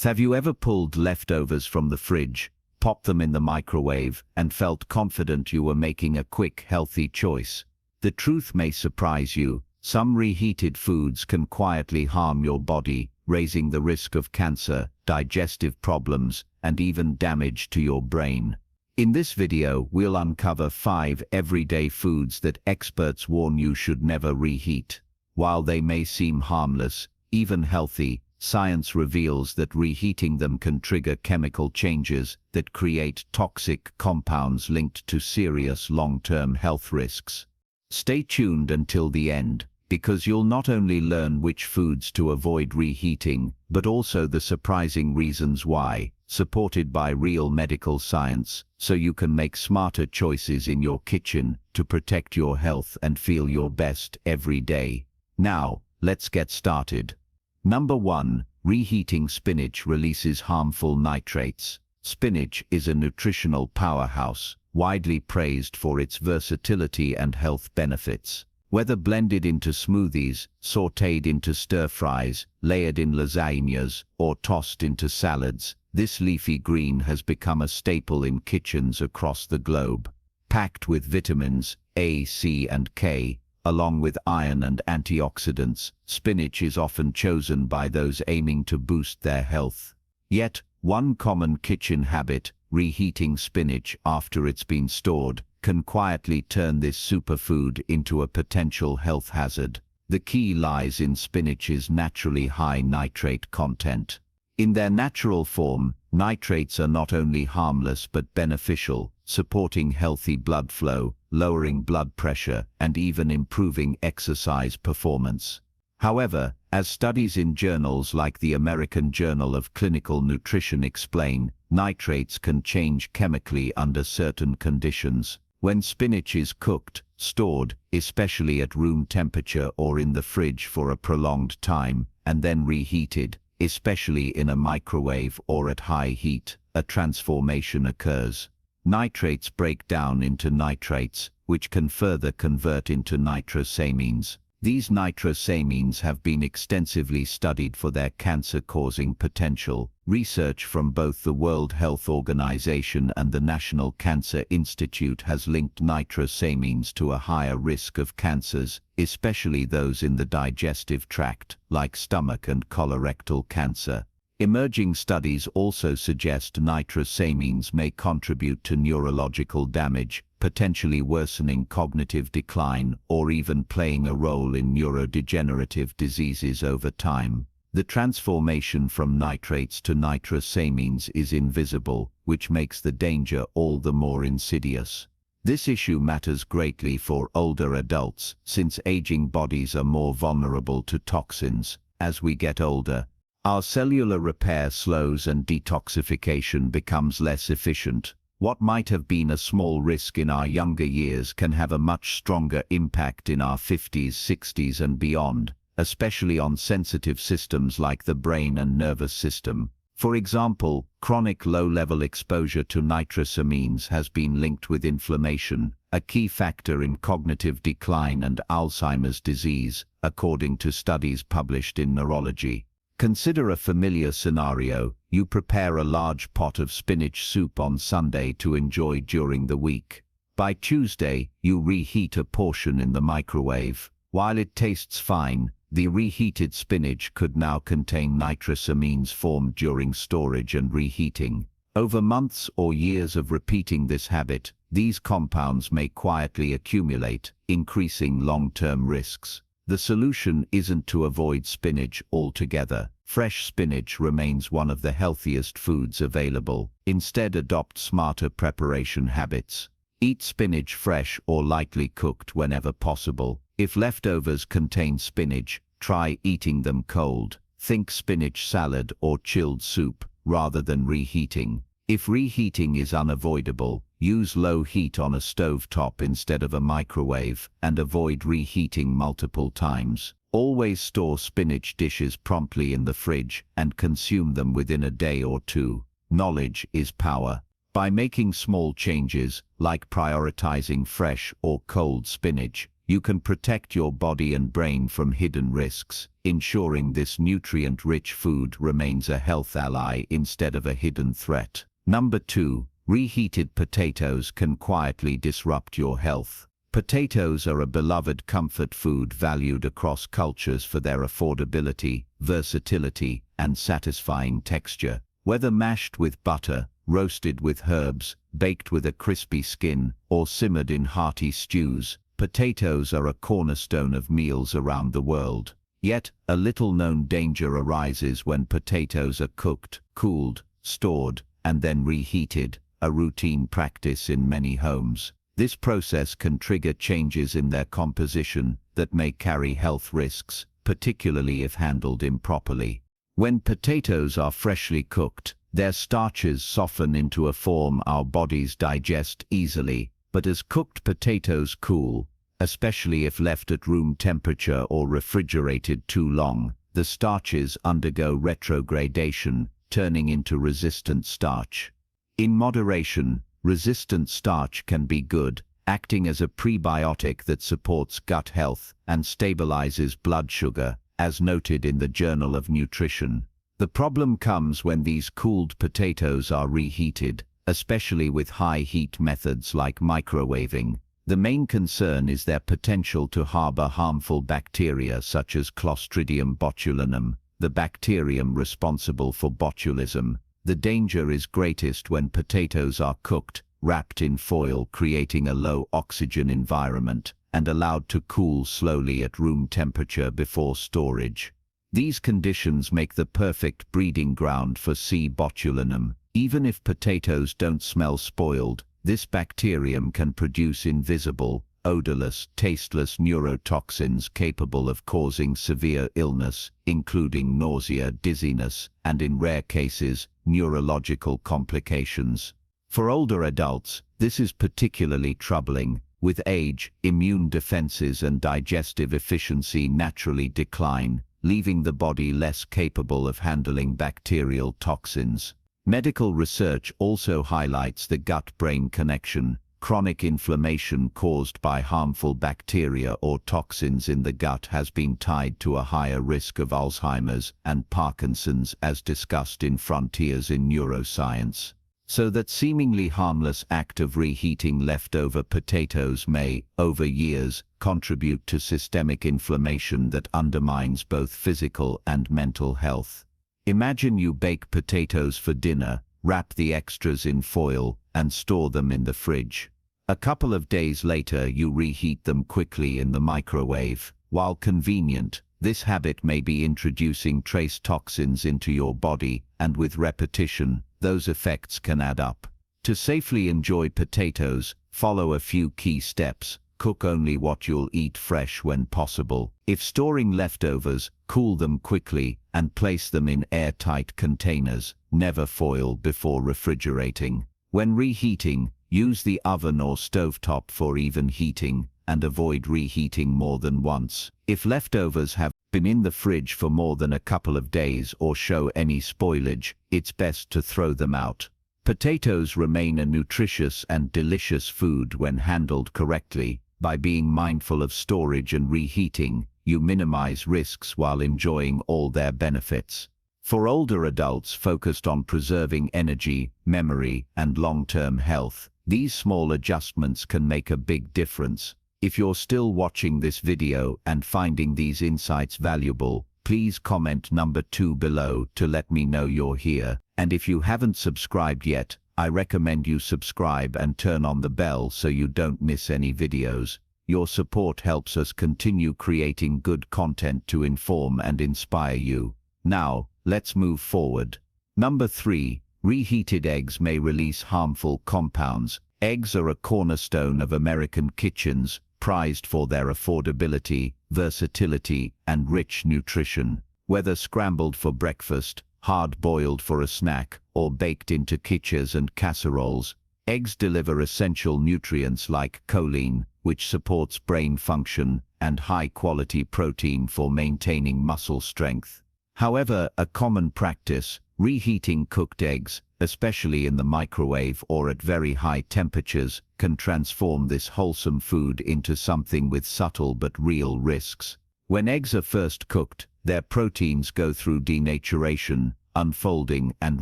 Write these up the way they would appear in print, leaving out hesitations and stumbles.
Have you ever pulled leftovers from the fridge, popped them in the microwave, and felt confident you were making a quick, healthy choice? The truth may surprise you. Some reheated foods can quietly harm your body, raising the risk of cancer, digestive problems, and even damage to your brain. In this video, we'll uncover 5 everyday foods that experts warn you should never reheat. While they may seem harmless, even healthy, science reveals that reheating them can trigger chemical changes that create toxic compounds linked to serious long-term health risks. Stay tuned until the end, because you'll not only learn which foods to avoid reheating, but also the surprising reasons why, supported by real medical science, so you can make smarter choices in your kitchen to protect your health and feel your best every day. Now, let's get started. Number 1. Reheating spinach releases harmful nitrates. Spinach is a nutritional powerhouse, widely praised for its versatility and health benefits. Whether blended into smoothies, sautéed into stir-fries, layered in lasagnas, or tossed into salads, this leafy green has become a staple in kitchens across the globe. Packed with vitamins A, C, and K, along with iron and antioxidants, spinach is often chosen by those aiming to boost their health. Yet, one common kitchen habit, reheating spinach after it's been stored, can quietly turn this superfood into a potential health hazard. The key lies in spinach's naturally high nitrate content. In their natural form, nitrates are not only harmless but beneficial, supporting healthy blood flow, lowering blood pressure, and even improving exercise performance. However, as studies in journals like the American Journal of Clinical Nutrition explain, nitrates can change chemically under certain conditions. When spinach is cooked, stored, especially at room temperature or in the fridge for a prolonged time, and then reheated, especially in a microwave or at high heat, a transformation occurs. Nitrates break down into nitrates, which can further convert into nitrosamines. These nitrosamines have been extensively studied for their cancer-causing potential. Research from both the World Health Organization and the National Cancer Institute has linked nitrosamines to a higher risk of cancers, especially those in the digestive tract, like stomach and colorectal cancer. Emerging studies also suggest nitrosamines may contribute to neurological damage, potentially worsening cognitive decline or even playing a role in neurodegenerative diseases over time. The transformation from nitrates to nitrosamines is invisible, which makes the danger all the more insidious. This issue matters greatly for older adults, since aging bodies are more vulnerable to toxins. As we get older, our cellular repair slows and detoxification becomes less efficient. What might have been a small risk in our younger years can have a much stronger impact in our 50s, 60s, and beyond, especially on sensitive systems like the brain and nervous system. For example, chronic low-level exposure to nitrosamines has been linked with inflammation, a key factor in cognitive decline and Alzheimer's disease, according to studies published in Neurology. Consider a familiar scenario. You prepare a large pot of spinach soup on Sunday to enjoy during the week. By Tuesday, you reheat a portion in the microwave. While it tastes fine, the reheated spinach could now contain nitrosamines formed during storage and reheating. Over months or years of repeating this habit, these compounds may quietly accumulate, increasing long-term risks. The solution isn't to avoid spinach altogether. Fresh spinach remains one of the healthiest foods available. Instead, adopt smarter preparation habits. Eat spinach fresh or lightly cooked whenever possible. If leftovers contain spinach, try eating them cold. Think spinach salad or chilled soup, rather than reheating. If reheating is unavoidable, use low heat on a stovetop instead of a microwave, and avoid reheating multiple times. Always store spinach dishes promptly in the fridge and consume them within a day or two. Knowledge is power. By making small changes, like prioritizing fresh or cold spinach, you can protect your body and brain from hidden risks, ensuring this nutrient-rich food remains a health ally instead of a hidden threat. Number 2. Reheated potatoes can quietly disrupt your health. Potatoes are a beloved comfort food valued across cultures for their affordability, versatility, and satisfying texture. Whether mashed with butter, roasted with herbs, baked with a crispy skin, or simmered in hearty stews, potatoes are a cornerstone of meals around the world. Yet, a little-known danger arises when potatoes are cooked, cooled, stored, and then reheated, a routine practice in many homes. This process can trigger changes in their composition that may carry health risks, particularly if handled improperly. When potatoes are freshly cooked, their starches soften into a form our bodies digest easily, but as cooked potatoes cool, especially if left at room temperature or refrigerated too long, the starches undergo retrogradation, turning into resistant starch. In moderation, resistant starch can be good, acting as a prebiotic that supports gut health and stabilizes blood sugar, as noted in the Journal of Nutrition. The problem comes when these cooled potatoes are reheated, especially with high-heat methods like microwaving. The main concern is their potential to harbor harmful bacteria such as Clostridium botulinum, the bacterium responsible for botulism. The danger is greatest when potatoes are cooked, wrapped in foil, creating a low-oxygen environment, and allowed to cool slowly at room temperature before storage. These conditions make the perfect breeding ground for C. botulinum. Even if potatoes don't smell spoiled, this bacterium can produce invisible, odorless, tasteless neurotoxins capable of causing severe illness, including nausea, dizziness, and in rare cases, neurological complications. For older adults, this is particularly troubling. With age, immune defenses and digestive efficiency naturally decline, leaving the body less capable of handling bacterial toxins. Medical research also highlights the gut-brain connection. Chronic inflammation caused by harmful bacteria or toxins in the gut has been tied to a higher risk of Alzheimer's and Parkinson's, as discussed in Frontiers in Neuroscience. So that seemingly harmless act of reheating leftover potatoes may, over years, contribute to systemic inflammation that undermines both physical and mental health. Imagine you bake potatoes for dinner, wrap the extras in foil, and store them in the fridge. A couple of days later you reheat them quickly in the microwave. While convenient, this habit may be introducing trace toxins into your body, and with repetition, those effects can add up. To safely enjoy potatoes, follow a few key steps. Cook only what you'll eat fresh when possible. If storing leftovers, cool them quickly and place them in airtight containers. Never foil before refrigerating. When reheating, use the oven or stovetop for even heating, and avoid reheating more than once. If leftovers have been in the fridge for more than a couple of days or show any spoilage, it's best to throw them out. Potatoes remain a nutritious and delicious food when handled correctly. By being mindful of storage and reheating, you minimize risks while enjoying all their benefits. For older adults focused on preserving energy, memory, and long-term health, these small adjustments can make a big difference. If you're still watching this video and finding these insights valuable, please comment number 2 below to let me know you're here. And if you haven't subscribed yet, I recommend you subscribe and turn on the bell so you don't miss any videos. Your support helps us continue creating good content to inform and inspire you. Now, let's move forward. Number 3. Reheated eggs may release harmful compounds. Eggs are a cornerstone of American kitchens, prized for their affordability, versatility, and rich nutrition. Whether scrambled for breakfast, hard-boiled for a snack, or baked into quiches and casseroles, eggs deliver essential nutrients like choline, which supports brain function, and high-quality protein for maintaining muscle strength. However, a common practice, reheating cooked eggs, especially in the microwave or at very high temperatures, can transform this wholesome food into something with subtle but real risks. When eggs are first cooked, their proteins go through denaturation, unfolding and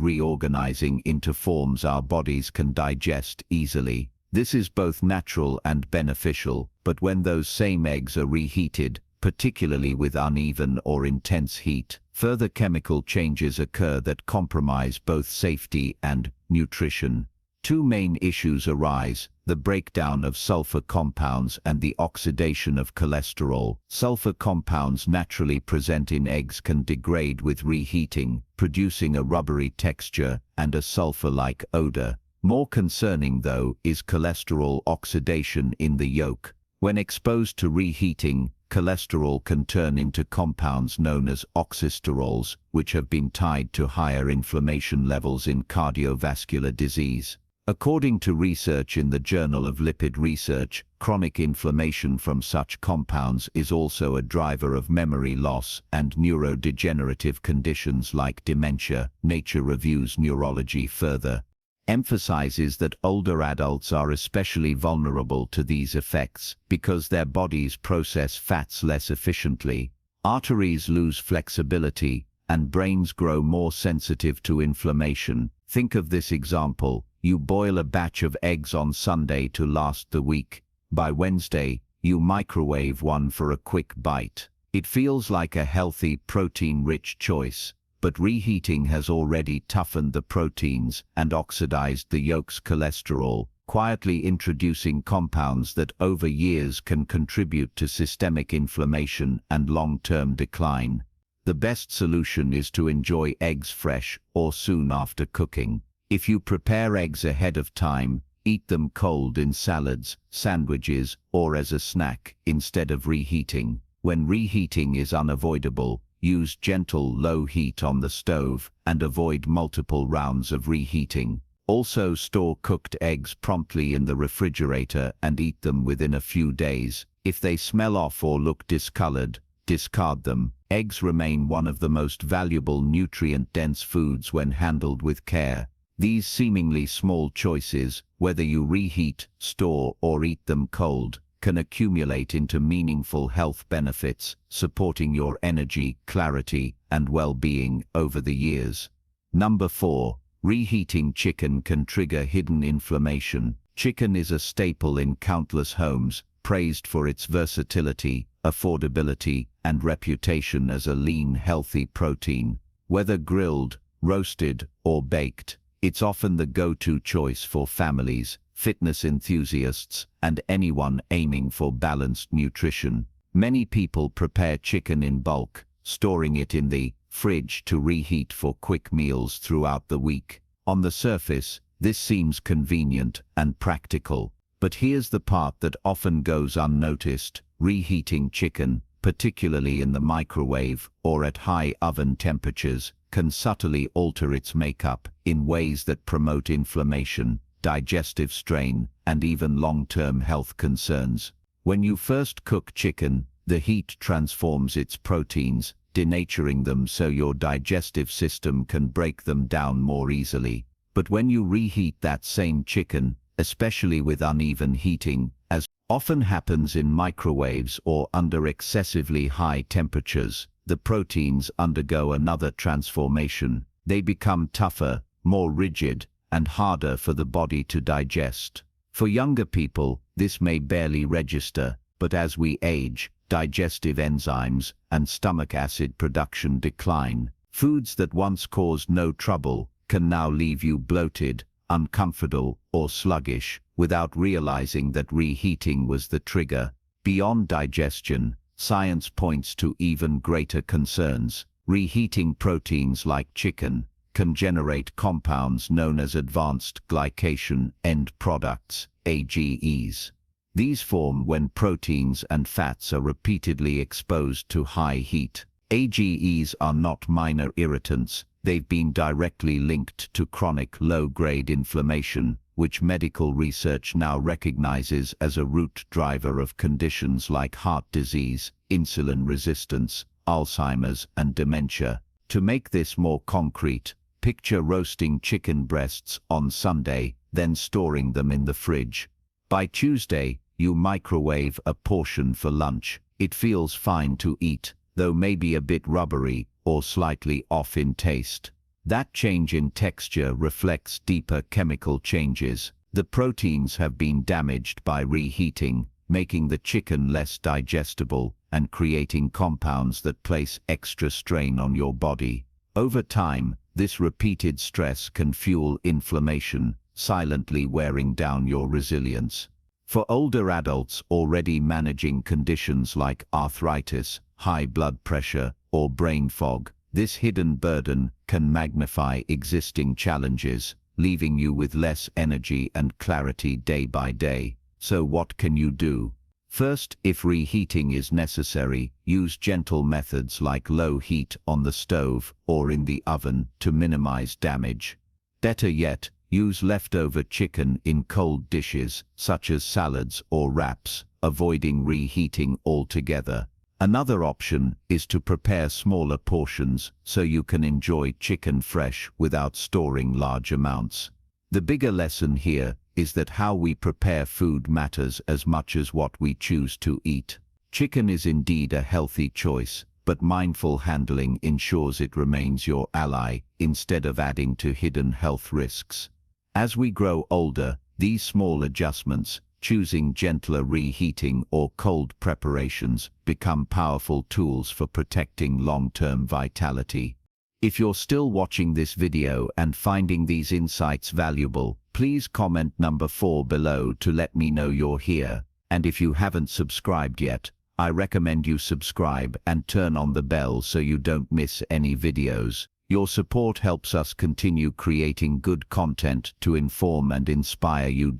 reorganizing into forms our bodies can digest easily. This is both natural and beneficial, but when those same eggs are reheated, particularly with uneven or intense heat, further chemical changes occur that compromise both safety and nutrition. Two main issues arise: the breakdown of sulfur compounds and the oxidation of cholesterol. Sulfur compounds naturally present in eggs can degrade with reheating, producing a rubbery texture and a sulfur-like odor. More concerning, though, is cholesterol oxidation in the yolk. When exposed to reheating, cholesterol can turn into compounds known as oxysterols, which have been tied to higher inflammation levels in cardiovascular disease. According to research in the Journal of Lipid Research, chronic inflammation from such compounds is also a driver of memory loss and neurodegenerative conditions like dementia. Nature Reviews Neurology further emphasizes that older adults are especially vulnerable to these effects because their bodies process fats less efficiently, arteries lose flexibility, and brains grow more sensitive to inflammation. Think of this example: you boil a batch of eggs on Sunday to last the week. By Wednesday, you microwave one for a quick bite. It feels like a healthy, protein-rich choice, but reheating has already toughened the proteins and oxidized the yolk's cholesterol, quietly introducing compounds that over years can contribute to systemic inflammation and long-term decline. The best solution is to enjoy eggs fresh or soon after cooking. If you prepare eggs ahead of time, eat them cold in salads, sandwiches, or as a snack instead of reheating. When reheating is unavoidable, use gentle low heat on the stove and avoid multiple rounds of reheating. Also, store cooked eggs promptly in the refrigerator and eat them within a few days. If they smell off or look discolored, discard them. Eggs remain one of the most valuable nutrient-dense foods when handled with care. These seemingly small choices, whether you reheat, store, or eat them cold, can accumulate into meaningful health benefits, supporting your energy, clarity, and well-being over the years. Number 4. Reheating chicken can trigger hidden inflammation. Chicken is a staple in countless homes, praised for its versatility, affordability, and reputation as a lean, healthy protein. Whether grilled, roasted, or baked, it's often the go-to choice for families, fitness enthusiasts, and anyone aiming for balanced nutrition. Many people prepare chicken in bulk, storing it in the fridge to reheat for quick meals throughout the week. On the surface, this seems convenient and practical, but here's the part that often goes unnoticed. Reheating chicken, particularly in the microwave or at high oven temperatures, can subtly alter its makeup in ways that promote inflammation, digestive strain, and even long-term health concerns. When you first cook chicken, the heat transforms its proteins, denaturing them so your digestive system can break them down more easily. But when you reheat that same chicken, especially with uneven heating, as often happens in microwaves or under excessively high temperatures, the proteins undergo another transformation. They become tougher, more rigid, and harder for the body to digest. For younger people, this may barely register, but as we age, digestive enzymes and stomach acid production decline. Foods that once caused no trouble can now leave you bloated, uncomfortable, or sluggish, without realizing that reheating was the trigger. Beyond digestion, science points to even greater concerns. Reheating proteins like chicken can generate compounds known as advanced glycation end products, AGEs. These form when proteins and fats are repeatedly exposed to high heat. AGEs are not minor irritants. They've been directly linked to chronic low-grade inflammation, which medical research now recognizes as a root driver of conditions like heart disease, insulin resistance, Alzheimer's, and dementia. To make this more concrete, Picture roasting chicken breasts on Sunday, then storing them in the fridge. By Tuesday, you microwave a portion for lunch. It feels fine to eat, though maybe a bit rubbery or slightly off in taste. That change in texture reflects deeper chemical changes. The proteins have been damaged by reheating, making the chicken less digestible and creating compounds that place extra strain on your body. Over time, this repeated stress can fuel inflammation, silently wearing down your resilience. For older adults already managing conditions like arthritis, high blood pressure, or brain fog, this hidden burden can magnify existing challenges, leaving you with less energy and clarity day by day. So what can you do? First, if reheating is necessary, use gentle methods like low heat on the stove or in the oven to minimize damage. Better yet, use leftover chicken in cold dishes, such as salads or wraps, avoiding reheating altogether. Another option is to prepare smaller portions so you can enjoy chicken fresh without storing large amounts. The bigger lesson here is that how we prepare food matters as much as what we choose to eat. Chicken is indeed a healthy choice, but mindful handling ensures it remains your ally instead of adding to hidden health risks. As we grow older, these small adjustments, choosing gentler reheating or cold preparations, become powerful tools for protecting long-term vitality. If you're still watching this video and finding these insights valuable, please comment number 4 below to let me know you're here. And if you haven't subscribed yet, I recommend you subscribe and turn on the bell so you don't miss any videos. Your support helps us continue creating good content to inform and inspire you.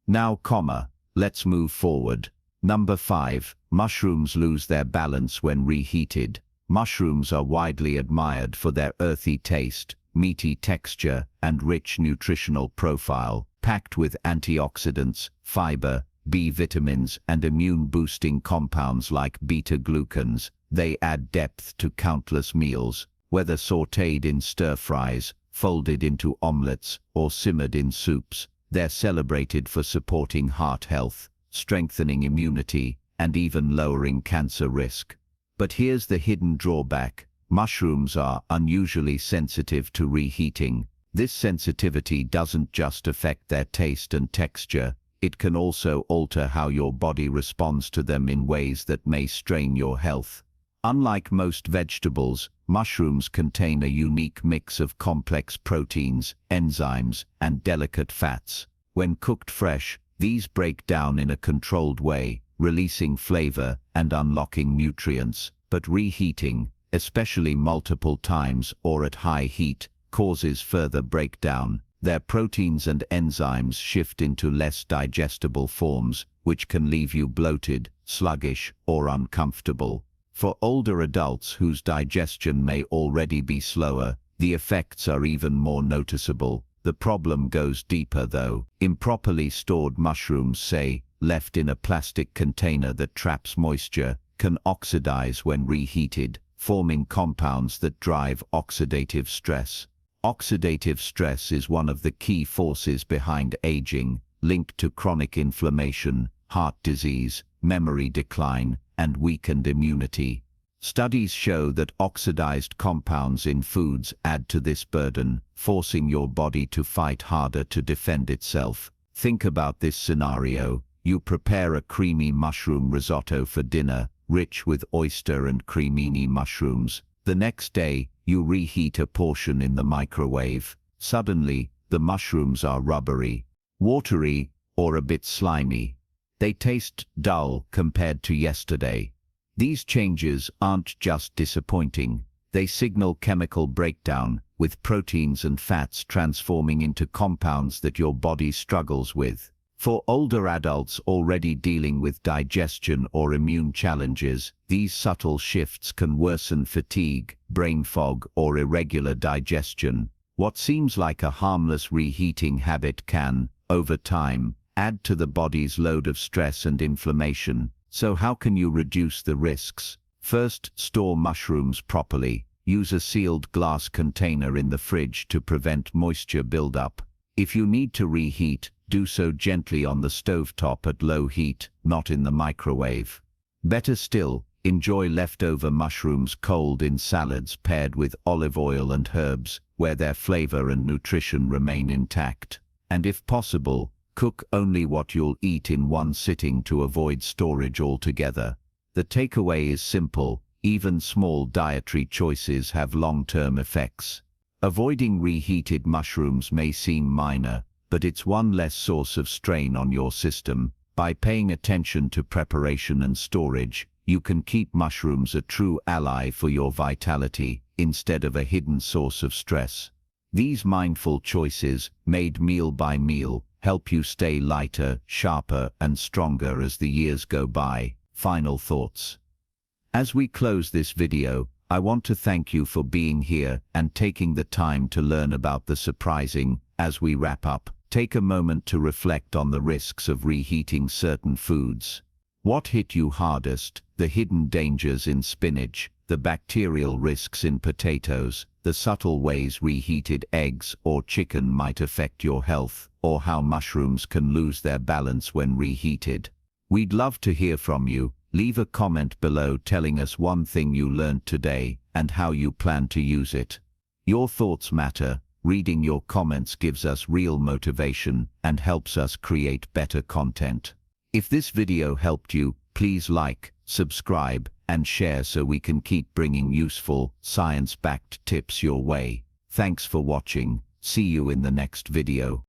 Now, let's move forward. Number 5. Mushrooms lose their balance when reheated. Mushrooms are widely admired for their earthy taste, meaty texture, and rich nutritional profile, packed with antioxidants, fiber, B vitamins, and immune-boosting compounds like beta-glucans. They add depth to countless meals, whether sautéed in stir-fries, folded into omelets, or simmered in soups. They're celebrated for supporting heart health, strengthening immunity, and even lowering cancer risk. But here's the hidden drawback. Mushrooms are unusually sensitive to reheating. This sensitivity doesn't just affect their taste and texture, it can also alter how your body responds to them in ways that may strain your health. Unlike most vegetables, mushrooms contain a unique mix of complex proteins, enzymes, and delicate fats. When cooked fresh, these break down in a controlled way, releasing flavor and unlocking nutrients. But reheating, especially multiple times or at high heat, causes further breakdown. Their proteins and enzymes shift into less digestible forms, which can leave you bloated, sluggish, or uncomfortable. For older adults whose digestion may already be slower, the effects are even more noticeable. The problem goes deeper though. Improperly stored mushrooms, say, left in a plastic container that traps moisture, can oxidize when reheated, forming compounds that drive oxidative stress. Oxidative stress is one of the key forces behind aging, linked to chronic inflammation, heart disease, memory decline, and weakened immunity. Studies show that oxidized compounds in foods add to this burden, forcing your body to fight harder to defend itself. Think about this scenario. You prepare a creamy mushroom risotto for dinner, rich with oyster and cremini mushrooms. The next day, you reheat a portion in the microwave. Suddenly, the mushrooms are rubbery, watery, or a bit slimy. They taste dull compared to yesterday. These changes aren't just disappointing. They signal chemical breakdown, with proteins and fats transforming into compounds that your body struggles with. For older adults already dealing with digestion or immune challenges, these subtle shifts can worsen fatigue, brain fog, or irregular digestion. What seems like a harmless reheating habit can, over time, add to the body's load of stress and inflammation. So how can you reduce the risks? First, store mushrooms properly. use a sealed glass container in the fridge to prevent moisture buildup. If you need to reheat, do so gently on the stovetop at low heat, not in the microwave. Better still, enjoy leftover mushrooms cold in salads paired with olive oil and herbs, where their flavor and nutrition remain intact. And if possible, cook only what you'll eat in one sitting to avoid storage altogether. The takeaway is simple: even small dietary choices have long-term effects. Avoiding reheated mushrooms may seem minor, but it's one less source of strain on your system. By paying attention to preparation and storage, you can keep mushrooms a true ally for your vitality, instead of a hidden source of stress. These mindful choices, made meal by meal, help you stay lighter, sharper, and stronger as the years go by. Final thoughts. As we close this video, I want to thank you for being here and taking the time to learn about the surprising. As we wrap up, take a moment to reflect on the risks of reheating certain foods. What hit you hardest? The hidden dangers in spinach, the bacterial risks in potatoes, the subtle ways reheated eggs or chicken might affect your health, or how mushrooms can lose their balance when reheated. We'd love to hear from you. Leave a comment below telling us one thing you learned today and how you plan to use it. Your thoughts matter. Reading your comments gives us real motivation and helps us create better content. If this video helped you, please like, subscribe, and share so we can keep bringing useful, science-backed tips your way. Thanks for watching. See you in the next video.